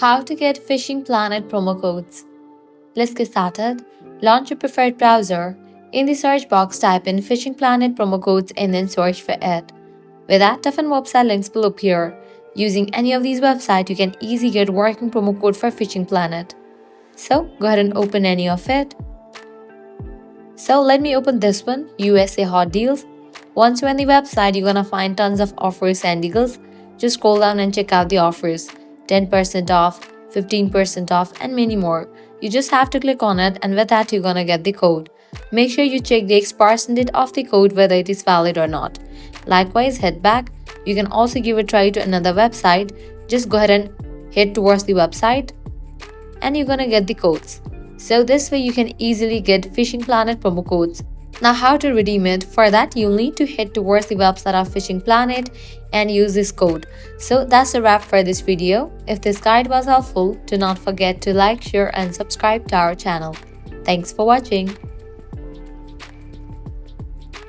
How to get Fishing Planet promo codes. Let's get started. Launch your preferred browser. In the search box, type in Fishing Planet promo codes and then search for it. With that, different website links will appear. Using any of these websites, you can easily get working promo code for Fishing Planet. So go ahead and open any of it. So let me open this one, USA Hot Deals. Once you're on the website, you're gonna find tons of offers and deals. Just scroll down and check out the offers. 10% off, 15% off, and many more. You just have to click on it, and with that, you're gonna get the code. Make sure you check the expiration date of the code, whether it is valid or not. Likewise, head back. You can also give a try to another website. Just go ahead and head towards the website, and you're gonna get the codes. So this way you can easily get Fishing Planet promo codes. Now how to redeem it? For that you'll need to head towards the website of Fishing Planet and use this code. So that's a wrap for this video. If this guide was helpful, do not forget to like, share and subscribe to our channel. Thanks for watching.